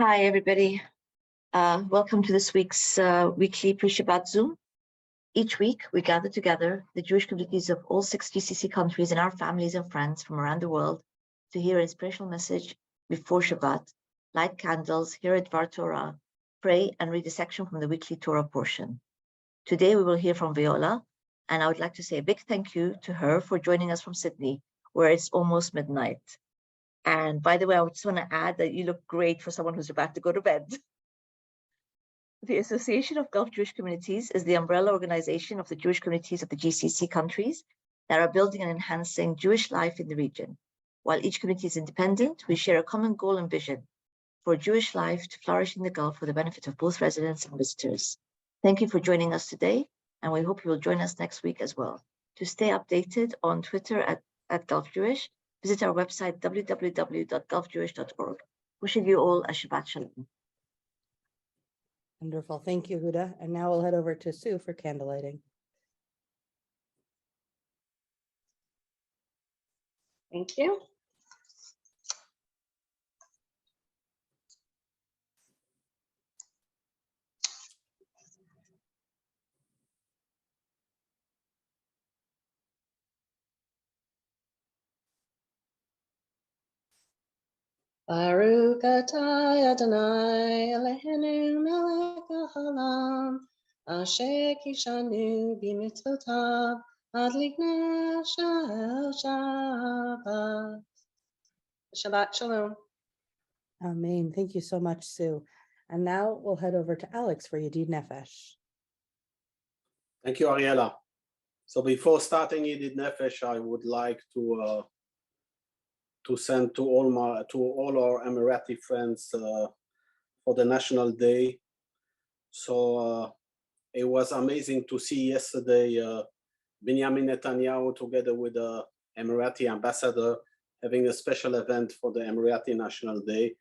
Hi, everybody. Welcome to this week's weekly Pre-Shabbat Zoom. Each week, we gather together the Jewish communities of all 6 GCC countries and our families and friends from around the world to hear an inspirational message before Shabbat, light candles, hear a Dvar Torah, pray, and read a section from the weekly Torah portion. Today, we will hear from Viola, and I would like to say a big thank you to her for joining us from Sydney, where it's almost midnight. And by the way, I just want to add that you look great for someone who's about to go to bed. The Association of Gulf Jewish Communities is the umbrella organization of the Jewish communities of the GCC countries that are building and enhancing Jewish life in the region. While each community is independent, we share a common goal and vision for Jewish life to flourish in the Gulf for the benefit of both residents and visitors. Thank you for joining us today, and we hope you will join us next week as well. To stay updated on Twitter at Gulf Jewish, visit our website, www.gulfjewish.org. Wishing you all a Shabbat Shalom. Wonderful. Thank you, Huda. And now we'll head over to Sue for candlelighting. Thank you. Baruch atah Adonai Eloheinu melech haolam asher kishanu b'mitzvotav ad liknei shel Shabbat. Shabbat Shalom. Amen. Thank you so much, Sue. And now we'll head over to Alex for Yedid Nefesh. Thank you, Ariella. So before starting Yedid Nefesh, I would like to send to all our Emirati friends for the National Day. So it was amazing to see yesterday Benjamin Netanyahu together with the Emirati ambassador having a special event for the Emirati National Day,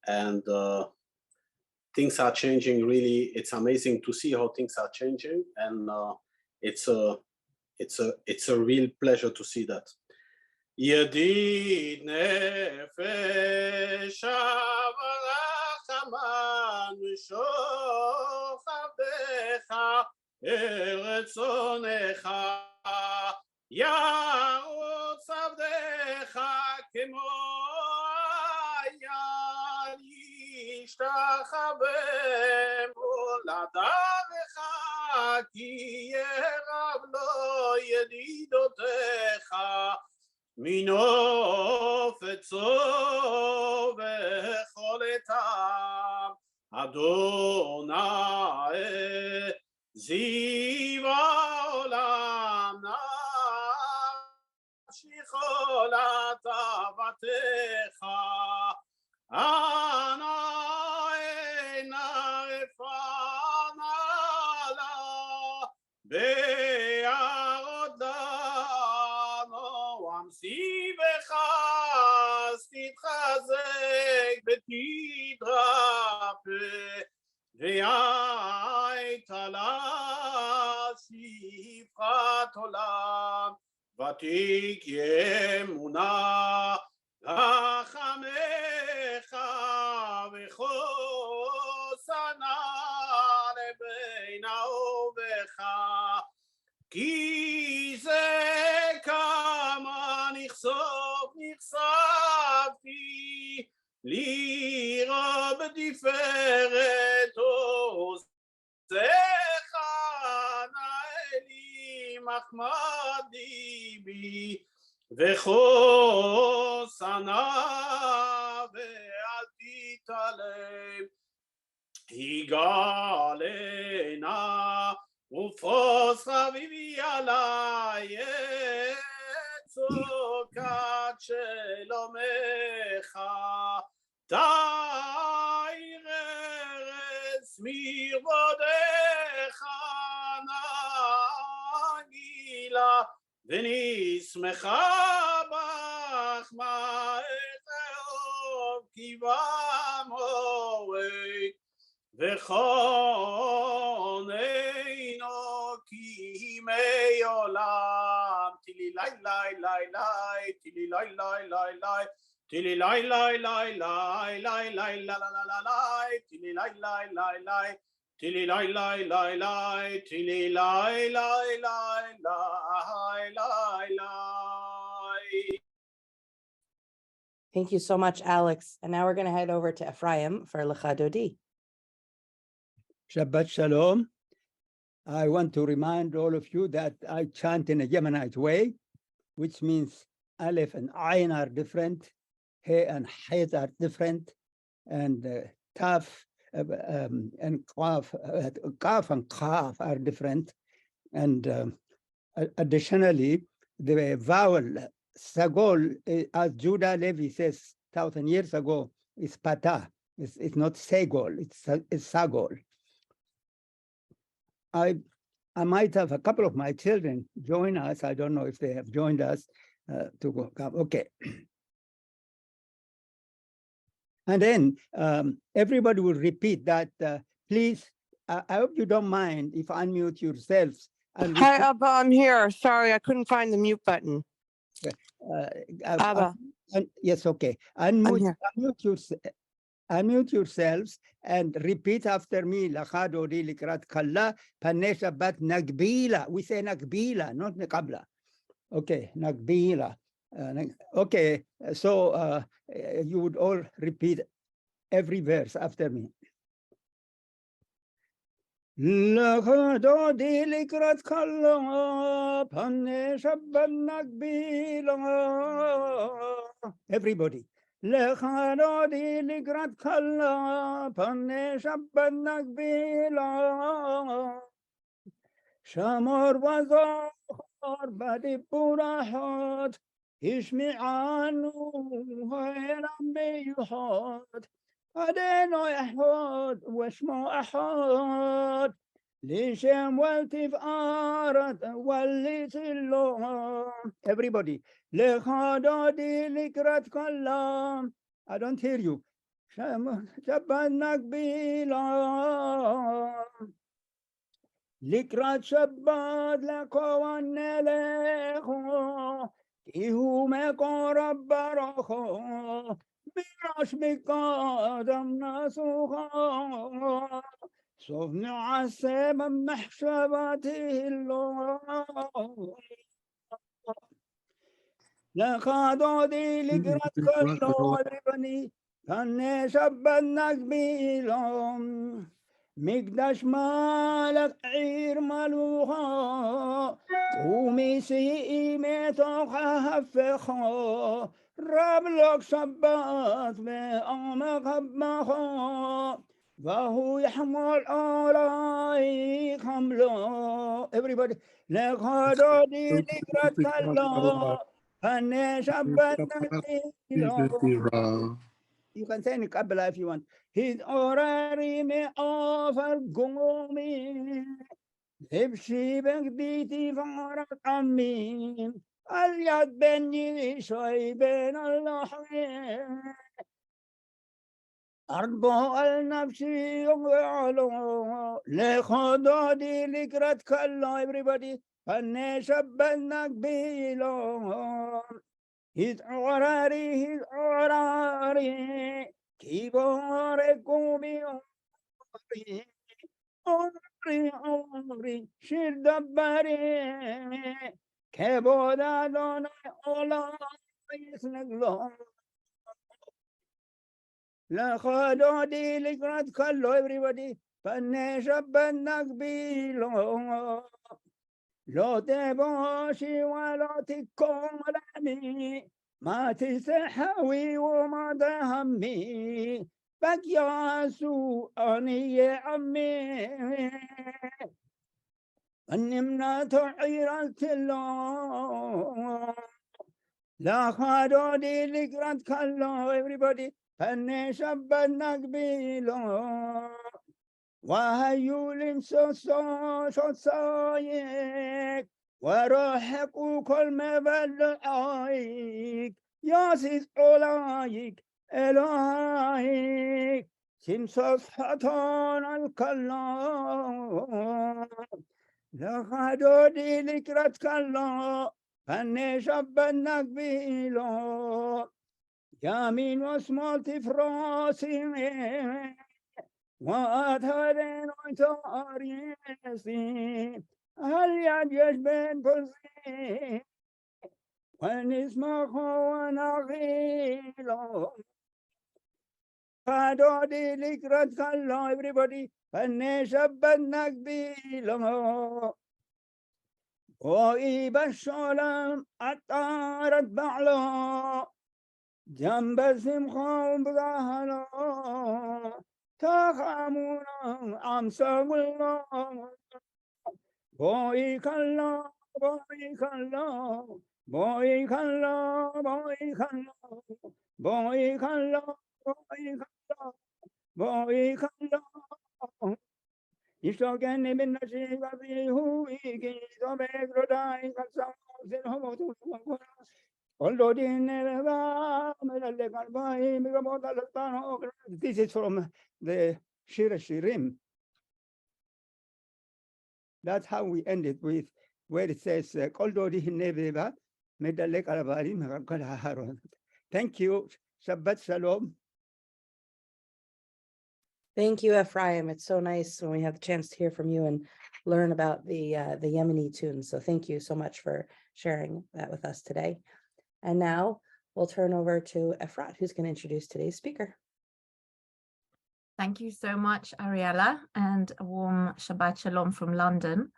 and things are changing. Really, it's amazing to see how things are changing, and it's a real pleasure to see that. Yedid nefesh avarachaman shochabecha eretzonecha yarot savdecha kemo ayal yishtachabem oladavecha ki yerav lo yedidotecha Mino fetzo v'choletam Adonai ziva olam nafshi cholat avatecha ana eina efana la Sivecha titchazek betidrape ve'aytala sifrat olam vatik yemuna rachamecha v'chosana lebeina ovecha ki ze נחשפתי לירה בתפארת עוזך נאה לי מחמד ליבי וחוסנה ואל תתעלם יגאלנה ופרוס חביבי עלי צוקת שלומך תאיר ארץ מרבודך נגילה ונשמחה בך מאתאוב כי במועד וכוננו כי ימי עולם תילי לי לי לי לי תילי לי לי לי לי Tilly lie lie lie lie lie lie la la la la lie. Tilly lie lie lie lie. Tilly lie lie lie lie. Tilly lie lie lie lie lie lie. Thank you so much, Alex. And now we're going to head over to Ephraim for Lecha Dodi. Shabbat Shalom. I want to remind all of you that I chant in a Yemenite way, which means Aleph and Ayin are different, He and Hayt are different, and Taf and Qaf, Kaf and Qaf are different. And additionally, the vowel Sagol, as Judah Levi says 1,000 years ago, is Patah. It's not Segol, it's Sagol. I might have a couple of my children join us. I don't know if they have joined us to go. Okay. And then everybody will repeat that. Please, I hope you don't mind if I unmute yourselves. And Hi, Abba, I'm here. Sorry, I couldn't find the mute button. Abba, yes, okay. I'm here. Unmute yourselves and repeat after me. Lecha Dodi likrat kalla panei Shabbat nagbila. We say nagbila, not nakabla. Okay, nagbila. Okay, so you would all repeat every verse after me. Lecha Dodi likrat kalla panei Shabbat nagbila. Everybody. Lecha Dodi likrat kalla panei Shabbat nagbila. Shamor v'zohar b'dibur ahad yishmi'anu ha'elam biyuhad Adeno echad v'shmo ahad Lishem v'tif'arat v'litzillo. Everybody. Lecha Dodi likrat kalla. I don't hear you. Shabbat nagbila. Likrat Shabbat lekovan nelecho, ki hu mekorab barocho, birash mikadam nasucha, sof nu'aseh b'mahshavati lo. Lecha Dodi likrat kalla everybody, panei Shabbat nagbila. Mikdash malak ir malucha, umisi metocha hafecha, Rab lok Shabbat ve'amek habmacha, vahu yahmol alai chamlo. Everybody, lecha Dodi likrat kalla, panei Shabbat nagbila. You can say in Kabbalah if you want. His orari me offer gomi. Ibshi begditi farat amin. Al yad ben yishoy ben Allah. Arbo al nafshi yungalo. Lecha Dodi likrat kalla. Everybody. Panei Shabbat nagbilo. His orari, kibore kumi ori, shirdabari, keboda dona ola yisnaglo. Lecha Dodi likrat kallo, everybody, panei Shabbat nagbilo. Lo teboshi wa lo tikolami. ما تسحوي وما تهمي بك يا سوءني يا عمي النمنا تعيرت الله Lecha Dodi likrat kalla. Everybody, panei Shabbat nagbilo. وهيو لمسوسايك وروحك كل ما بلعايك ياسيس أولايك إلهيك سمسوس حطان الكلا. Lecha Dodi likrat kalla panei Shabbat nagbilo. يمين واسمالتي فراسي وأثرين وتاريسي هل يجيش بين فرسي ونسمخ ونغيله فدودي لكرة خلا everybody فنشبت نقبيله وإيب الشلم أطارت بعله جنب السمخة بظهره تخامون أمسى الله بوي كلا بوي كلا بوي كلا بوي كلا بوي كلا بوي كلا بوي كلا يشتاقني من نشيب في هويكي ضبيك رداي كالسماء سنهم وتوقع Although this is from the Shir Shirim. That's how we end it with where it says, thank you. Shabbat Shalom. Thank you, Ephraim. It's so nice when we have the chance to hear from you and learn about the Yemeni tunes. So thank you so much for sharing that with us today. And now we'll turn over to Efrat, who's going to introduce today's speaker. Thank you so much, Ariella, and a warm Shabbat Shalom from London.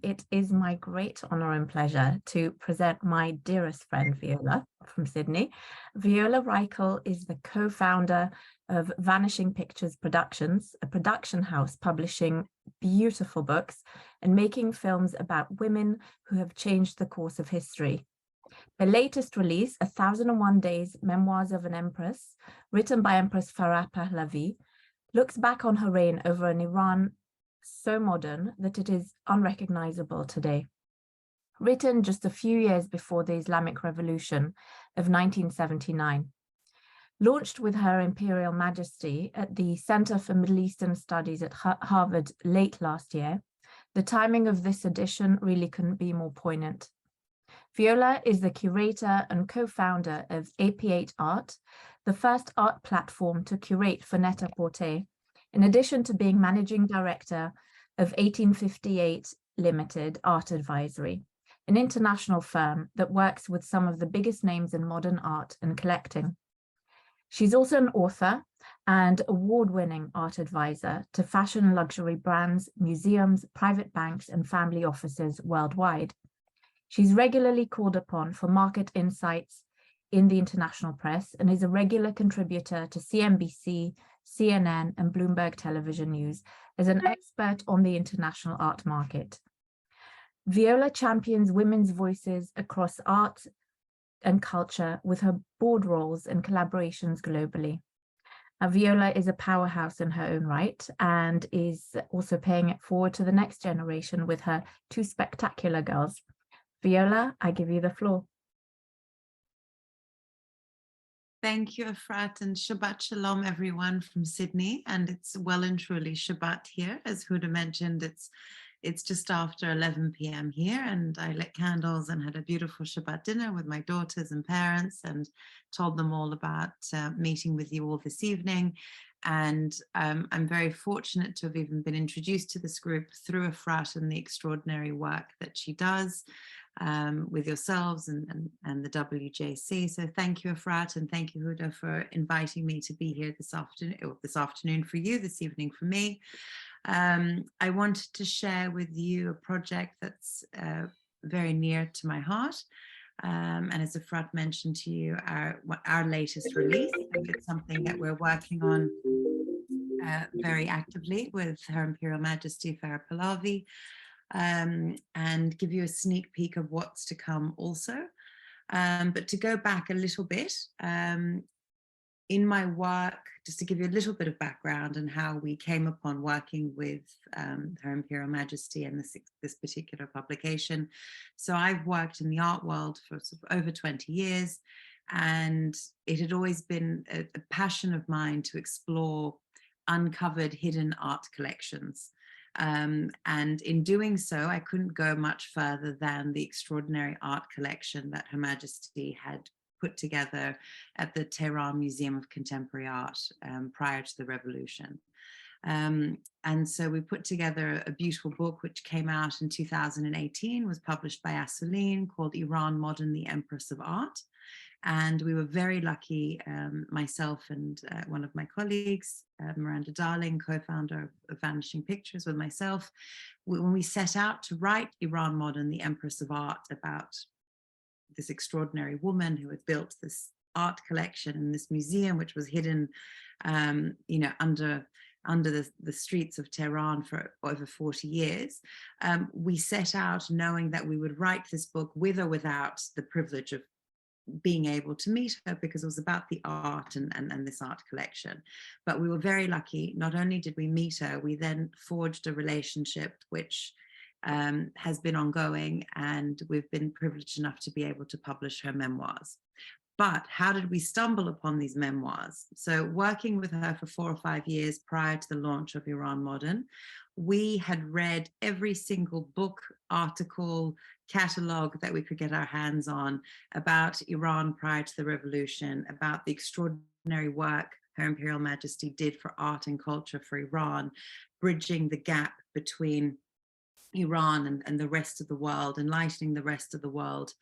It is my great honor and pleasure to present my dearest friend, Viola, from Sydney. Viola Reichel is the co-founder of Vanishing Pictures Productions, a production house publishing beautiful books and making films about women who have changed the course of history. Her latest release, 1001 Days, Memoirs of an Empress, written by Empress Farah Pahlavi, looks back on her reign over an Iran so modern that it is unrecognizable today. Written just a few years before the Islamic Revolution of 1979. Launched with Her Imperial Majesty at the Center for Middle Eastern Studies at Harvard late last year, the timing of this edition really couldn't be more poignant. Viola is the curator and co-founder of AP8 Art, the first art platform to curate for Net-a-Porter, in addition to being managing director of 1858 Limited Art Advisory, an international firm that works with some of the biggest names in modern art and collecting. She's also an author and award-winning art advisor to fashion and luxury brands, museums, private banks, and family offices worldwide. She's regularly called upon for market insights in the international press and is a regular contributor to CNBC, CNN, and Bloomberg Television News as an expert on the international art market. Viola champions women's voices across art and culture with her board roles and collaborations globally. Viola is a powerhouse in her own right and is also paying it forward to the next generation with her two spectacular girls. Viola, I give you the floor. Thank you, Efrat, and Shabbat Shalom, everyone from Sydney. And it's well and truly Shabbat here. As Huda mentioned, it's just after 11 p.m. here, and I lit candles and had a beautiful Shabbat dinner with my daughters and parents and told them all about meeting with you all this evening. And I'm very fortunate to have even been introduced to this group through Efrat and the extraordinary work that she does with yourselves and the AGJC. So thank you, Efrat, and thank you, Huda, for inviting me to be here this afternoon for you, this evening for me. I wanted to share with you a project that's very near to my heart. And as Efrat mentioned to you, our latest release, and it's something that we're working on very actively with Her Imperial Majesty Farah Pahlavi, and give you a sneak peek of what's to come also. But to go back a little bit, in my work, just to give you a little bit of background on how we came upon working with Her Imperial Majesty and this particular publication. So I've worked in the art world for sort of over 20 years, and it had always been a passion of mine to explore uncovered hidden art collections. And in doing so, I couldn't go much further than the extraordinary art collection that Her Majesty had put together at the Tehran Museum of Contemporary Art prior to the revolution. And so we put together a beautiful book which came out in 2018, was published by Assouline, called Iran Modern, the Empress of Art. And we were very lucky, myself and one of my colleagues, Miranda Darling, co-founder of Vanishing Pictures, with myself, when we set out to write Iran Modern, the Empress of Art, about this extraordinary woman who had built this art collection in this museum, which was hidden, you know, under the streets of Tehran for over 40 years. We set out knowing that we would write this book with or without the privilege of being able to meet her, because it was about the art and this art collection. But we were very lucky. Not only did we meet her, we then forged a relationship which has been ongoing, and we've been privileged enough to be able to publish her memoirs. But how did we stumble upon these memoirs? So working with her for 4 or 5 years prior to the launch of Iran Modern, we had read every single book, article, catalogue that we could get our hands on about Iran prior to the revolution, about the extraordinary work Her Imperial Majesty did for art and culture for Iran, bridging the gap between Iran and the rest of the world, enlightening the rest of the world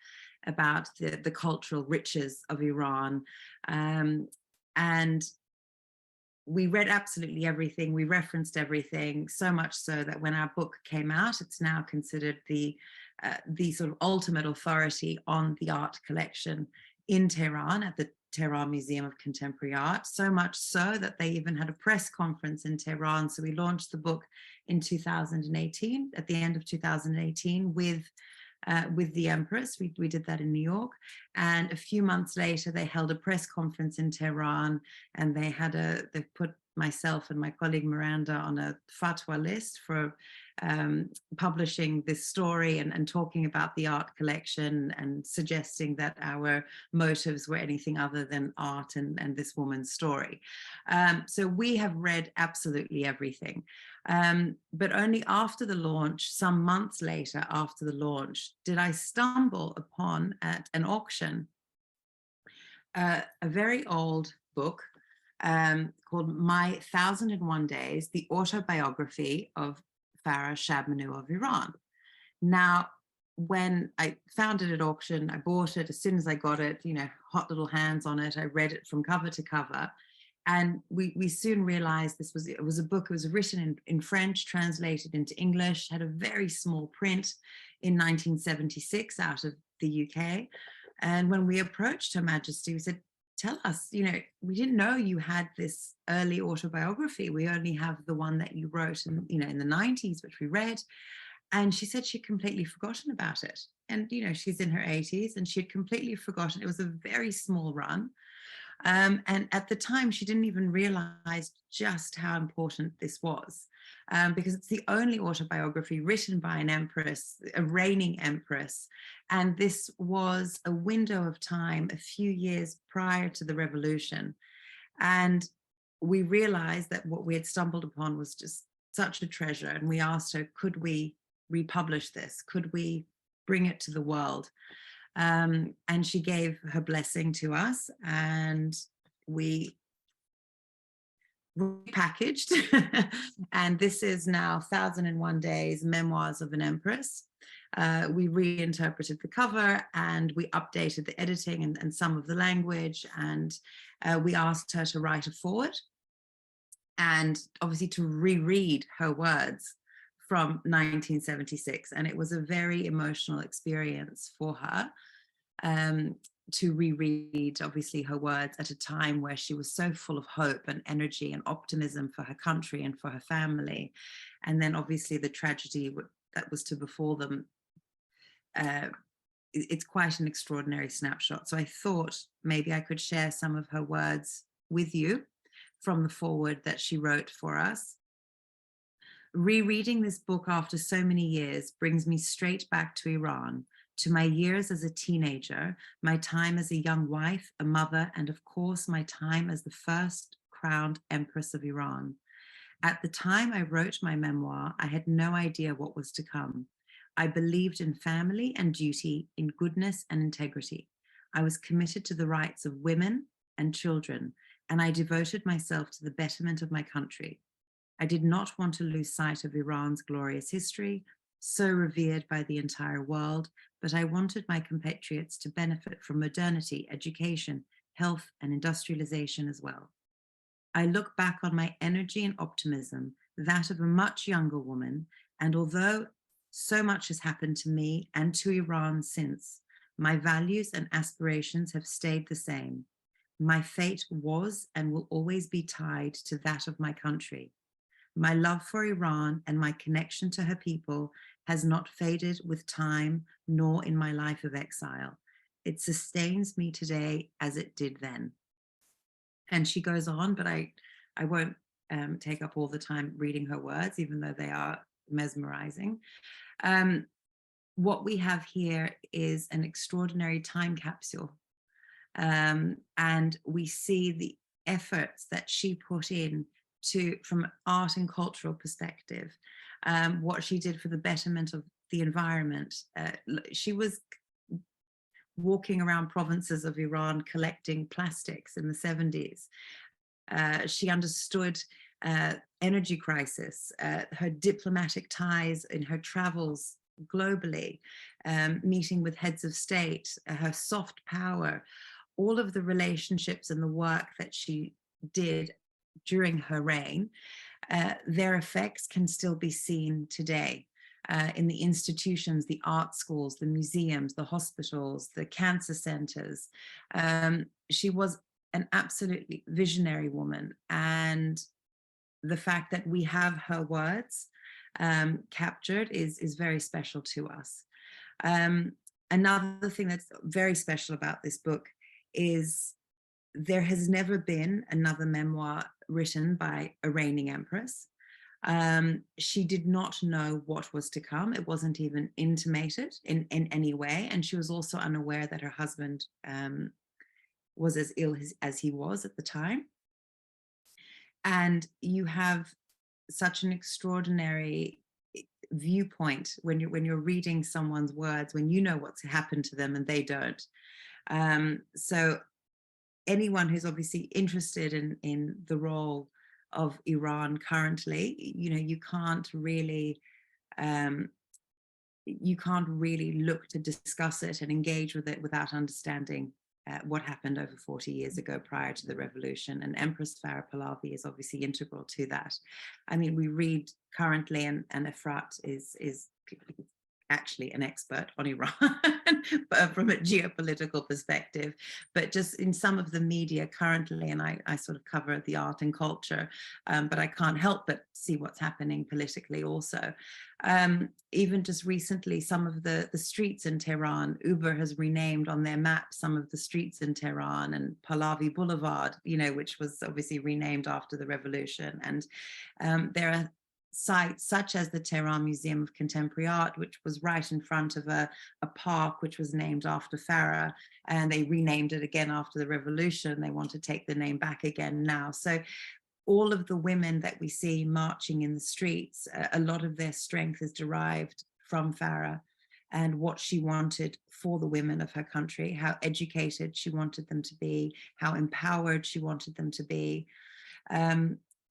about the cultural riches of Iran. And we read absolutely everything, we referenced everything, so much so that when our book came out, it's now considered the sort of ultimate authority on the art collection in Tehran at the Tehran Museum of Contemporary Art, so much so that they even had a press conference in Tehran. So we launched the book in 2018, at the end of 2018, with the Empress. We did that in New York, and a few months later they held a press conference in Tehran, and they put myself and my colleague Miranda on a fatwa list for publishing this story and talking about the art collection and suggesting that our motives were anything other than art and this woman's story. So we have read absolutely everything. But only after the launch, some months later after the launch, did I stumble upon at an auction a very old book called My 1001 Days, the autobiography of Farah Shabmanu of Iran. Now, when I found it at auction, I bought it as soon as I got it, you know, hot little hands on it. I read it from cover to cover. And we soon realized it was a book. It was written in French, translated into English, had a very small print in 1976 out of the UK. And when we approached Her Majesty, we said, tell us, you know, we didn't know you had this early autobiography. We only have the one that you wrote in, you know, in the 90s, which we read. And she said she'd completely forgotten about it. And, you know, she's in her 80s and she'd completely forgotten. It was a very small run. And at the time, she didn't even realize just how important this was, because it's the only autobiography written by an empress, a reigning empress. And this was a window of time a few years prior to the revolution. And we realized that what we had stumbled upon was just such a treasure. And we asked her, could we republish this? Could we bring it to the world? And she gave her blessing to us, and we repackaged. And this is now 1001 Days, Memoirs of an Empress. We reinterpreted the cover, and we updated the editing and some of the language, and we asked her to write a foreword and obviously to reread her words from 1976. And it was a very emotional experience for her to reread, obviously, her words at a time where she was so full of hope and energy and optimism for her country and for her family. And then obviously the tragedy that was to befall them. It's quite an extraordinary snapshot. So I thought maybe I could share some of her words with you from the foreword that she wrote for us. Rereading this book after so many years brings me straight back to Iran, to my years as a teenager, my time as a young wife, a mother, and of course, my time as the first crowned Empress of Iran. At the time I wrote my memoir, I had no idea what was to come. I believed in family and duty, in goodness and integrity. I was committed to the rights of women and children, and I devoted myself to the betterment of my country. I did not want to lose sight of Iran's glorious history, so revered by the entire world, but I wanted my compatriots to benefit from modernity, education, health, and industrialization as well. I look back on my energy and optimism, that of a much younger woman, and although so much has happened to me and to Iran since, my values and aspirations have stayed the same. My fate was and will always be tied to that of my country. My love for Iran and my connection to her people has not faded with time, nor in my life of exile. It sustains me today as it did then. And she goes on, but I won't take up all the time reading her words, even though they are mesmerizing. What we have here is an extraordinary time capsule. And we see the efforts that she put in from an art and cultural perspective, what she did for the betterment of the environment. She was walking around provinces of Iran collecting plastics in the 70s. She understood energy crisis, her diplomatic ties in her travels globally, meeting with heads of state, her soft power, all of the relationships and the work that she did during her reign, their effects can still be seen today in the institutions, the art schools, the museums, the hospitals, the cancer centers. She was an absolutely visionary woman, and the fact that we have her words captured is very special to us. Another thing that's very special about this book is there has never been another memoir written by a reigning empress. She did not know what was to come. It wasn't even intimated in any way. And she was also unaware that her husband was as ill as he was at the time. And you have such an extraordinary viewpoint when you're reading someone's words, when you know what's happened to them and they don't. So anyone who's obviously interested in the role of Iran currently, you can't really look to discuss it and engage with it without understanding what happened over 40 years ago prior to the revolution. And Empress Farah Pahlavi is obviously integral to that. I mean, we read currently, and Efrat is actually an expert on Iran but from a geopolitical perspective, but just in some of the media currently, and I sort of cover the art and culture, but I can't help but see what's happening politically also. Even just recently, some of the streets in Tehran, Uber has renamed on their map some of the streets in Tehran, and Pahlavi Boulevard, which was obviously renamed after the revolution. And there are sites such as the Tehran Museum of Contemporary Art, which was right in front of a park which was named after Farah, and they renamed it again after the revolution. They want to take the name back again now. So all of the women that we see marching in the streets, a lot of their strength is derived from Farah and what she wanted for the women of her country, how educated she wanted them to be, how empowered she wanted them to be.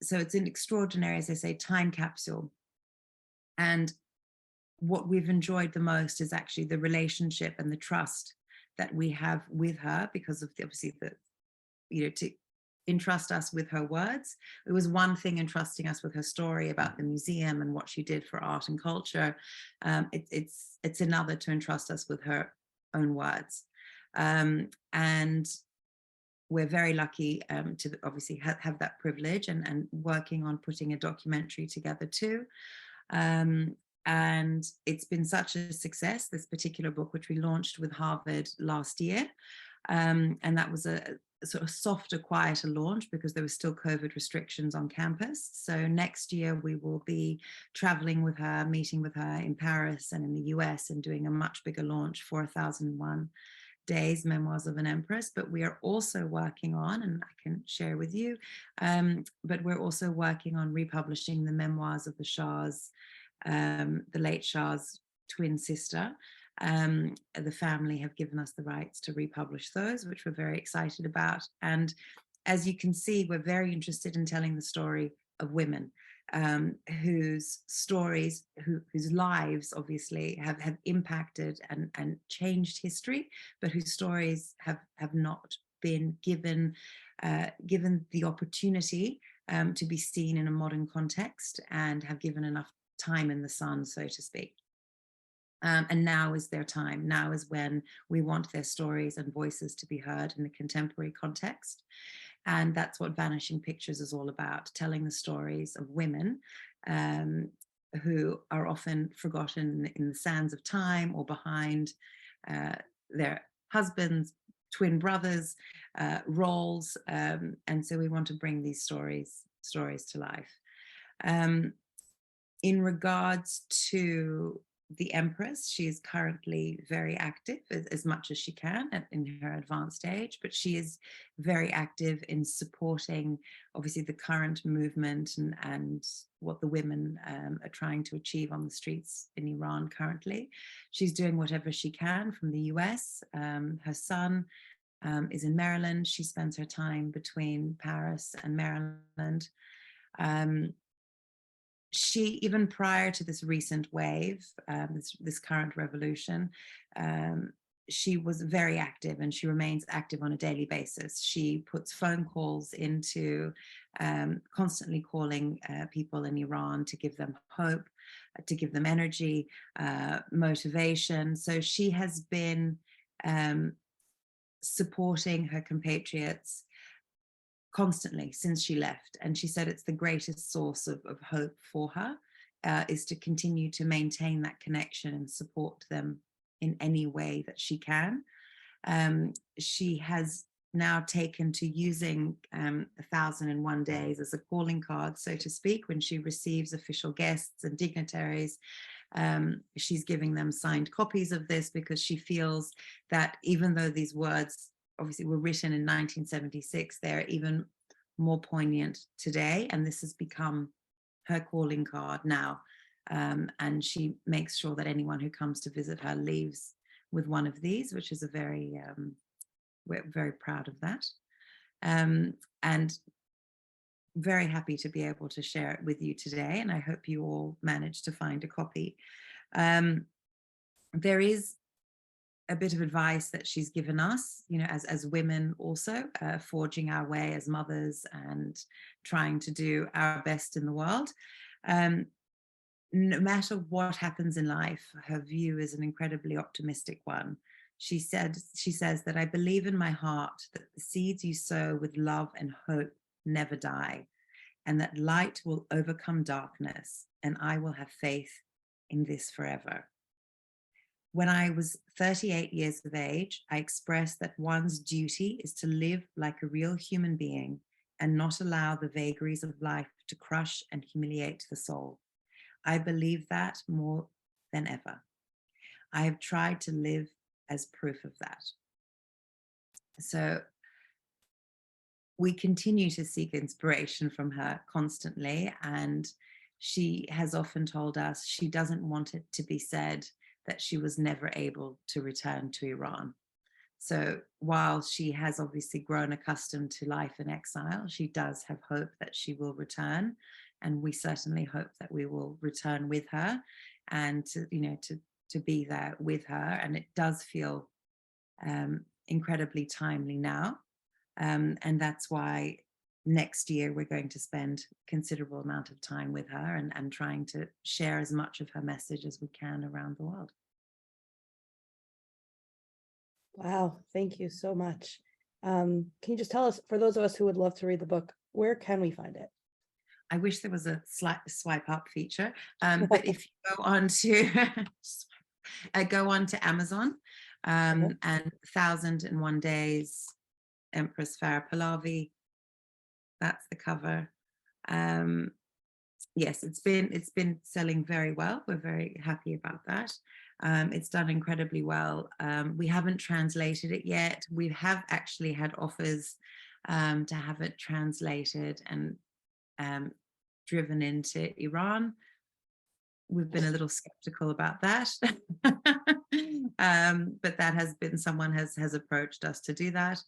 So it's an extraordinary, as I say, time capsule. And what we've enjoyed the most is actually the relationship and the trust that we have with her, because of obviously to entrust us with her words. It was one thing entrusting us with her story about the museum and what she did for art and culture. It's another to entrust us with her own words. And we're very lucky to obviously have that privilege, and working on putting a documentary together too. And it's been such a success, this particular book, which we launched with Harvard last year. And that was a sort of softer, quieter launch because there were still COVID restrictions on campus. So next year we will be traveling with her, meeting with her in Paris and in the US, and doing a much bigger launch for 1001 Days, Memoirs of an Empress. But we are also working on, and I can share with you, but we're also working on republishing the memoirs of the Shah's, the late Shah's twin sister, The family have given us the rights to republish those, which we're very excited about. And as you can see, we're very interested in telling the story of women whose stories, whose lives obviously have impacted and changed history, but whose stories have not been given the opportunity to be seen in a modern context and have given enough time in the sun, so to speak. And now is their time. Now is when we want their stories and voices to be heard in a contemporary context. And that's what Vanishing Pictures is all about, telling the stories of women who are often forgotten in the sands of time or behind their husbands, twin brothers, roles. And so we want to bring these stories to life. In regards to the Empress, she is currently very active as much as she can in her advanced age, but she is very active in supporting obviously the current movement and what the women are trying to achieve on the streets in Iran currently. She's doing whatever she can from the US. Her son is in Maryland. She spends her time between Paris and Maryland. She, even prior to this recent wave, this current revolution, she was very active, and she remains active on a daily basis. She puts phone calls into constantly calling people in Iran to give them hope, to give them energy, motivation. So she has been supporting her compatriots constantly since she left. And she said it's the greatest source of hope for her, is to continue to maintain that connection and support them in any way that she can. She has now taken to using 1001 Days as a calling card, so to speak, when she receives official guests and dignitaries. She's giving them signed copies of this because she feels that even though these words obviously were written in 1976, they're even more poignant today, and this has become her calling card now. And she makes sure that anyone who comes to visit her leaves with one of these, which is a very, we're very proud of that. And very happy to be able to share it with you today, and I hope you all managed to find a copy. There is a bit of advice that she's given us, you know, as women also, forging our way as mothers and trying to do our best in the world. No matter what happens in life, her view is an incredibly optimistic one. She says that I believe in my heart that the seeds you sow with love and hope never die, and that light will overcome darkness, and I will have faith in this forever. When I was 38 years of age, I expressed that one's duty is to live like a real human being and not allow the vagaries of life to crush and humiliate the soul. I believe that more than ever. I have tried to live as proof of that. So we continue to seek inspiration from her constantly, and she has often told us she doesn't want it to be said that she was never able to return to Iran. So while she has obviously grown accustomed to life in exile, she does have hope that she will return, and we certainly hope that we will return with her and to, you know, to be there with her. And it does feel incredibly timely now, and that's why next year we're going to spend a considerable amount of time with her and trying to share as much of her message as we can around the world. Wow, thank you so much. Can you just tell us, for those of us who would love to read the book, where can we find it? I wish there was a swipe up feature, but if you go on to Amazon, and 1001 Days, Empress Farah Pahlavi, that's the cover. Yes, it's been selling very well. We're very happy about that. It's done incredibly well. We haven't translated it yet. We have actually had offers to have it translated and driven into Iran. we've been a little skeptical about that. But that has been, someone has approached us to do that.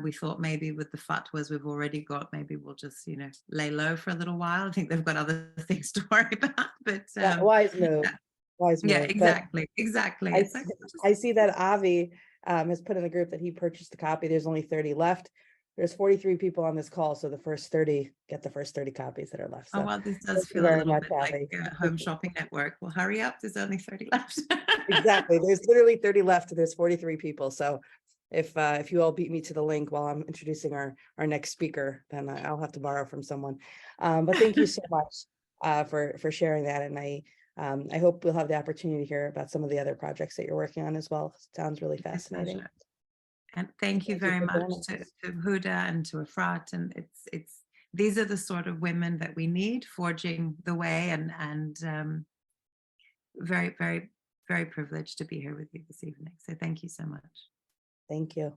We thought maybe with the fatwas we've already got, maybe we'll just, lay low for a little while. I think they've got other things to worry about, but Wise move. Wise move. yeah, But exactly. I see that Avi has put in the group that he purchased a copy. There's only 30 left. There's 43 people on this call, so the first 30 get the first 30 copies that are left. Oh, So well, this does thank you feel a very little much, bit like Avi. Home Shopping Network. Well, hurry up, there's only 30 left. Exactly. There's literally 30 left. And there's 43 people. So if you all beat me to the link while I'm introducing our next speaker, then I'll have to borrow from someone. But thank you so much for sharing that. And I hope we'll have the opportunity to hear about some of the other projects that you're working on as well. Sounds really fascinating. Pleasure. And thank you very for much joining to us. Huda and to Efrat. And these are the sort of women that we need forging the way, and very, very, very privileged to be here with you this evening. So thank you so much. Thank you.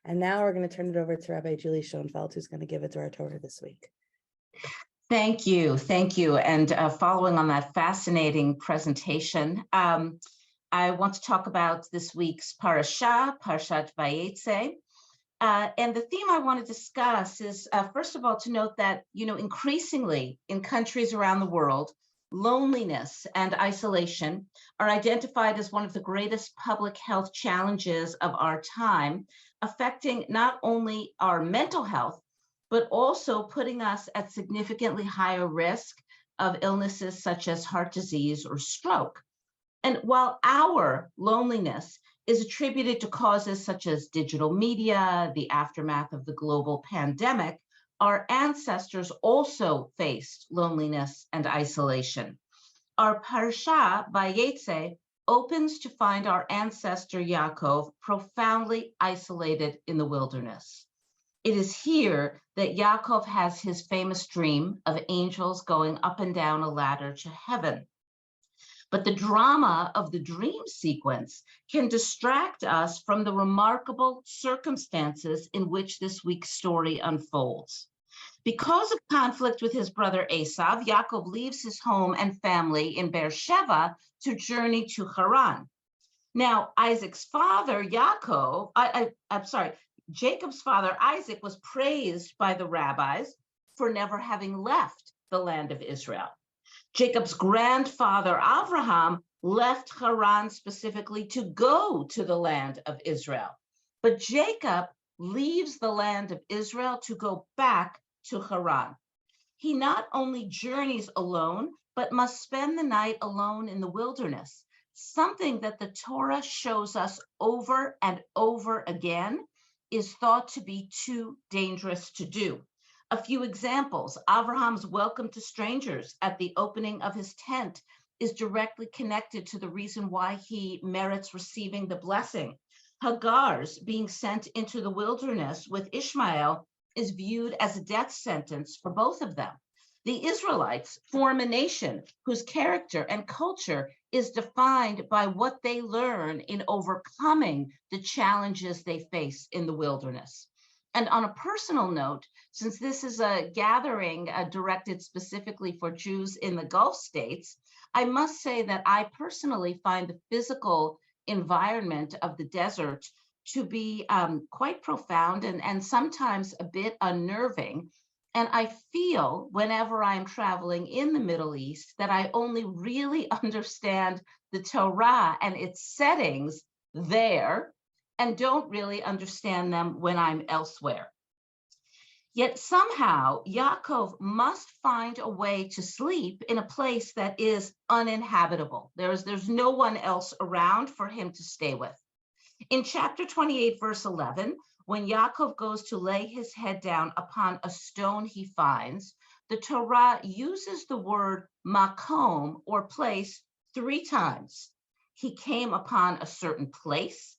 And now we're going to turn it over to Rabbi Julie Schoenfeld, who's going to give it to our Torah this week. Thank you. Thank you. And following on that fascinating presentation, I want to talk about this week's parasha, Parshat Vayetze. And the theme I want to discuss is, first of all, to note that, increasingly in countries around the world, loneliness and isolation are identified as one of the greatest public health challenges of our time, affecting not only our mental health, but also putting us at significantly higher risk of illnesses such as heart disease or stroke. And while our loneliness is attributed to causes such as digital media, the aftermath of the global pandemic, our ancestors also faced loneliness and isolation. Our Parsha Vayetze opens to find our ancestor Yaakov profoundly isolated in the wilderness. It is here that Yaakov has his famous dream of angels going up and down a ladder to heaven. But the drama of the dream sequence can distract us from the remarkable circumstances in which this week's story unfolds. Because of conflict with his brother Esav, Yaakov leaves his home and family in Beersheba to journey to Haran. Now, Isaac's father, Jacob's father, Isaac, was praised by the rabbis for never having left the land of Israel. Jacob's grandfather, Abraham, left Haran specifically to go to the land of Israel. But Jacob leaves the land of Israel to go back to Haran. He not only journeys alone, but must spend the night alone in the wilderness, something that the Torah shows us over and over again is thought to be too dangerous to do. A few examples: Abraham's welcome to strangers at the opening of his tent is directly connected to the reason why he merits receiving the blessing. Hagar's being sent into the wilderness with Ishmael is viewed as a death sentence for both of them. The Israelites form a nation whose character and culture is defined by what they learn in overcoming the challenges they face in the wilderness. And on a personal note, since this is a gathering directed specifically for Jews in the Gulf states, I must say that I personally find the physical environment of the desert to be quite profound and sometimes a bit unnerving. And I feel whenever I'm traveling in the Middle East that I only really understand the Torah and its settings there and don't really understand them when I'm elsewhere. Yet somehow Yaakov must find a way to sleep in a place that is uninhabitable. There's no one else around for him to stay with. In chapter 28, verse 11, when Yaakov goes to lay his head down upon a stone he finds, the Torah uses the word makom, or place, 3 times. He came upon a certain place.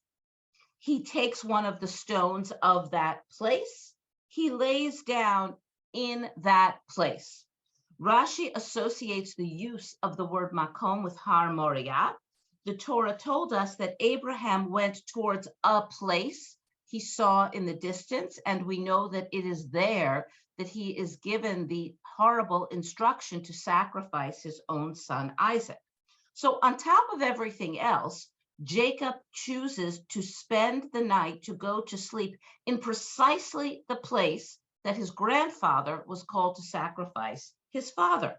He takes one of the stones of that place. He lays down in that place. Rashi associates the use of the word makom with Har Moriah. The Torah told us that Abraham went towards a place he saw in the distance, and we know that it is there that he is given the horrible instruction to sacrifice his own son Isaac. So on top of everything else, Jacob chooses to spend the night to go to sleep in precisely the place that his grandfather was called to sacrifice his father.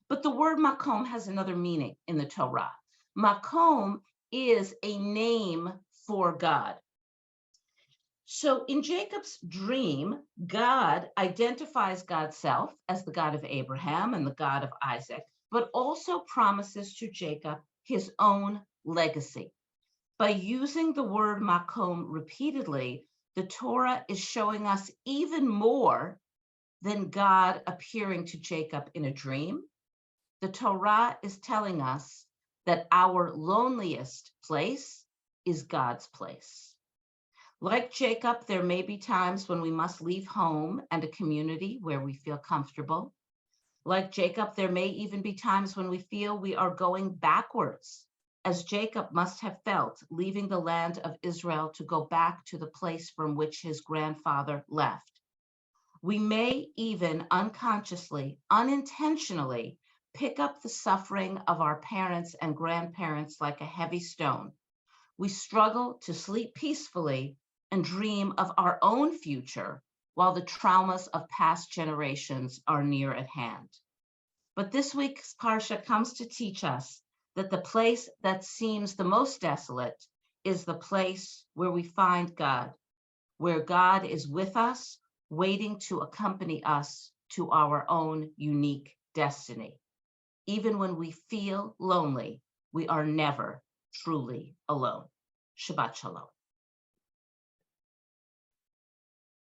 But the word makom has another meaning in the Torah. Makom is a name for God. So in Jacob's dream, God identifies God's self as the God of Abraham and the God of Isaac, but also promises to Jacob his own legacy. By using the word makom repeatedly, the Torah is showing us even more than God appearing to Jacob in a dream. The Torah is telling us that our loneliest place is God's place. Like Jacob, there may be times when we must leave home and a community where we feel comfortable. Like Jacob, there may even be times when we feel we are going backwards, as Jacob must have felt leaving the land of Israel to go back to the place from which his grandfather left. We may even unconsciously, unintentionally pick up the suffering of our parents and grandparents like a heavy stone. We struggle to sleep peacefully and dream of our own future while the traumas of past generations are near at hand. But this week's Parsha comes to teach us that the place that seems the most desolate is the place where we find God, where God is with us, waiting to accompany us to our own unique destiny. Even when we feel lonely, we are never truly alone. Shabbat Shalom.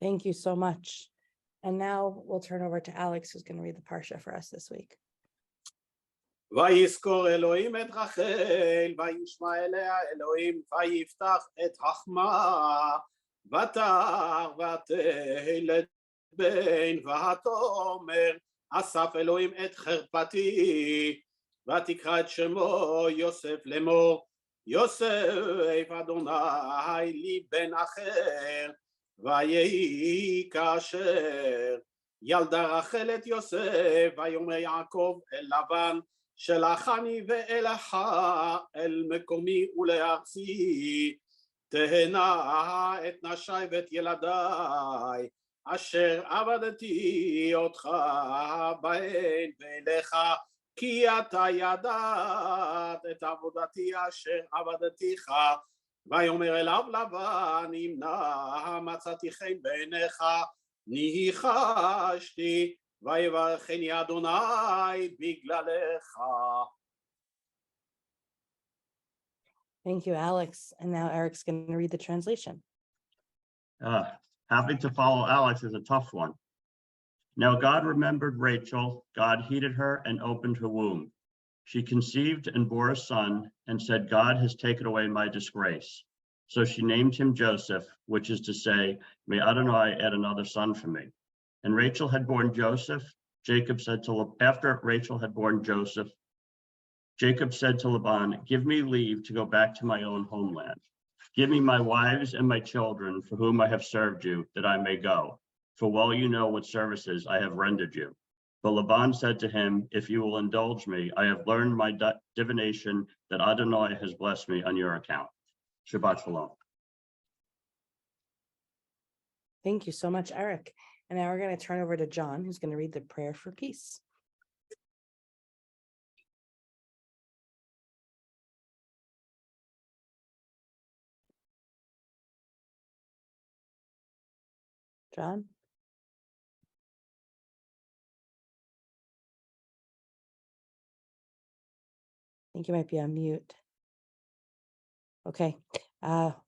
Thank you so much. And now we'll turn over to Alex, who's going to read the Parsha for us this week. ויזכור אלוהים את רחל, וישמע אליה אלוהים, ויפתח את חכמה, ותח ותלד בן, ותאמר, אסף אלוהים את חרפתי, ותקרא את שמו יוסף לאמור, יוסף אדוני לי בן אחר, ויהי כאשר ילדה רחל את יוסף, ויאמר יעקב אל לבן, שלחני ואלך אל מקומי ולארצי, תהנה את נשי ואת ילדיי, אשר עבדתי אותך בהן ואליך, כי אתה ידעת את עבודתי אשר עבדתיך. ויאמר אליו לבן, אם נא מצאתי חן בעיניך, ניחשתי, ויברכני אדוני בגללך. Thank you, Alex. And now Eric's going to read the translation. Having to follow Alex is a tough one. Now God remembered Rachel, God heeded her and opened her womb. She conceived and bore a son and said, God has taken away my disgrace. So she named him Joseph, which is to say, may Adonai add another son for me. And Rachel had borne Joseph. After Rachel had borne Joseph, Jacob said to Laban, give me leave to go back to my own homeland. Give me my wives and my children for whom I have served you, that I may go. For well you know what services I have rendered you. But Laban said to him, if you will indulge me, I have learned my divination that Adonai has blessed me on your account. Shabbat Shalom. Thank you so much, Eric. And now we're going to turn over to John, who's going to read the prayer for peace. John? I think you might be on mute. Okay,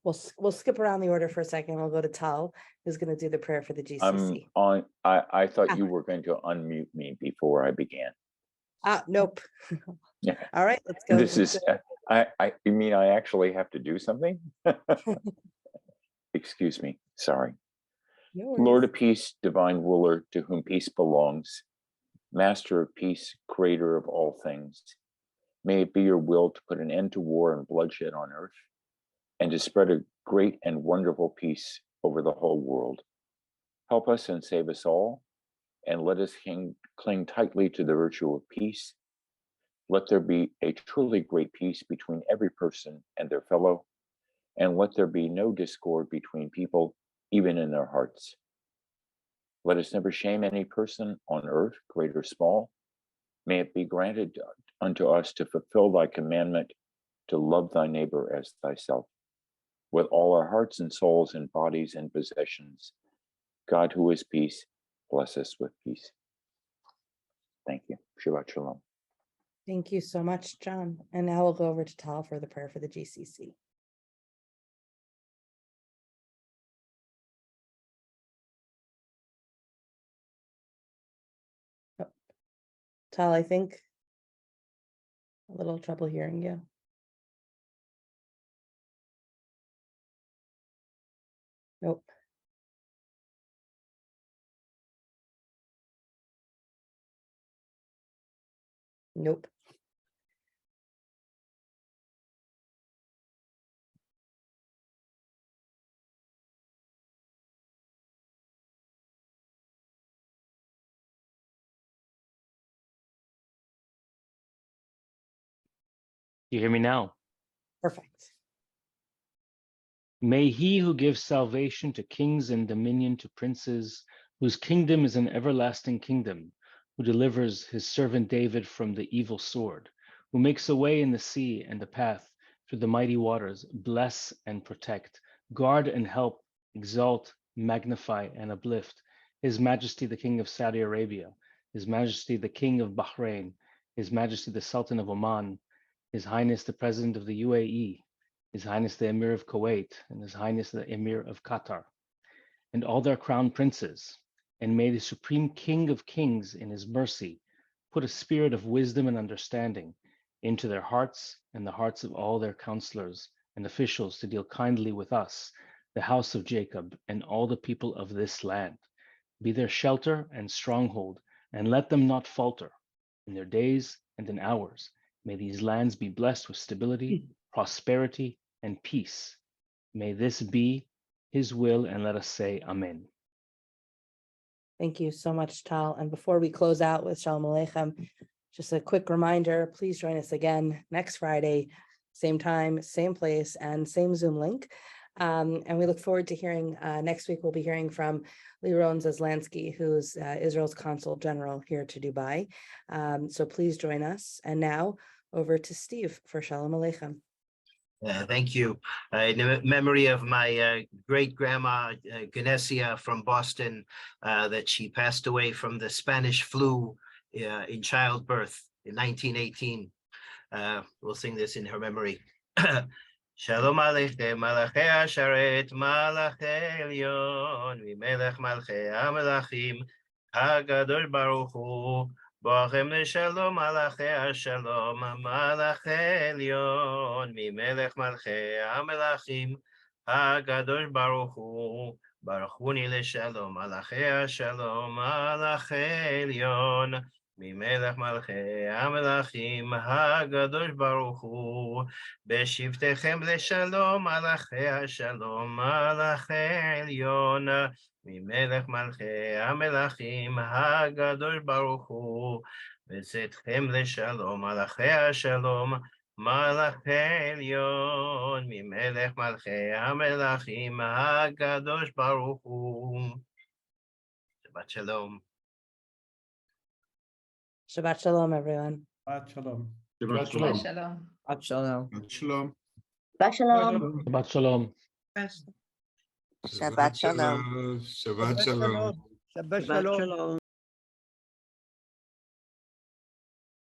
we'll skip around the order for a second. We'll go to Tal, who's going to do the prayer for the GCC. I thought you were going to unmute me before I began. Nope. Yeah. All right, let's go. This is, you mean I actually have to do something? Excuse me, sorry. Lord of peace, divine ruler, to whom peace belongs, master of peace, creator of all things, may it be your will to put an end to war and bloodshed on earth, and to spread a great and wonderful peace over the whole world. Help us and save us all, and let us cling tightly to the virtue of peace. Let there be a truly great peace between every person and their fellow, and let there be no discord between people, even in their hearts. Let us never shame any person on earth, great or small. May it be granted unto us to fulfill thy commandment to love thy neighbor as thyself. With all our hearts and souls and bodies and possessions, God, who is peace, bless us with peace. Thank you. Shabbat Shalom. Thank you so much, John. And now we'll go over to Tal for the prayer for the GCC. Oh. Tal, I think a little trouble hearing you. Nope. Nope. You hear me now? Perfect. May he who gives salvation to kings and dominion to princes, whose kingdom is an everlasting kingdom, who delivers his servant David from the evil sword, who makes a way in the sea and a path through the mighty waters, bless and protect, guard and help, exalt, magnify, and uplift His Majesty the King of Saudi Arabia, His Majesty the King of Bahrain, His Majesty the Sultan of Oman, His Highness the President of the UAE, His Highness the Emir of Kuwait, and His Highness the Emir of Qatar, and all their crown princes, and may the Supreme King of Kings in His mercy put a spirit of wisdom and understanding into their hearts and the hearts of all their counselors and officials to deal kindly with us, the house of Jacob, and all the people of this land. Be their shelter and stronghold, and let them not falter in their days and in hours. May these lands be blessed with stability, prosperity, and peace. May this be His will, and let us say Amen. Thank you so much, Tal. And before we close out with Shalom Aleichem, just a quick reminder, please join us again next Friday, same time, same place, and same Zoom link. And we look forward to hearing, next week we'll be hearing from Liron Zaslansky, who's Israel's Consul General here to Dubai. So please join us. And now over to Steve for Shalom Aleichem. Thank you. In memory of my great-grandma, Ganesia from Boston, that she passed away from the Spanish flu in childbirth in 1918. We'll sing this in her memory. Shalom Aleichem, Malachei Asharet, Malachei Elyon, Mimelech Malchei HaMelachim, HaGadosh Baruch Hu, Boachem Shalom Malachei Shalom, Malachei Elyon, Mimelech Malchei HaMelachim, HaGadosh Baruch Hu, Baruchuni LeShalom, Malachei Shalom, Malachei Elyon, Mimelech Malchei HaMelachim, HaGadosh Baruch Hu, Beshivtechem LeShalom, Malachei Shalom, Malachei Elyon, Mimelech Malchei HaMelachim, HaGadosh Baruch Hu, Bezetchem LeShalom, Malachei Shalom, Malachei Elyon, Mimelech Malchei HaMelachim, HaGadosh Baruch Hu. Shabbat Shalom. Shabbat Shalom, everyone. Shabbat Shalom. Shabbat Shalom. Shabbat Shalom. Shalom. Shabbat Shalom. Shabbat Shalom. Shabbat Shalom. Shabbat Shalom. Shabbat Shalom.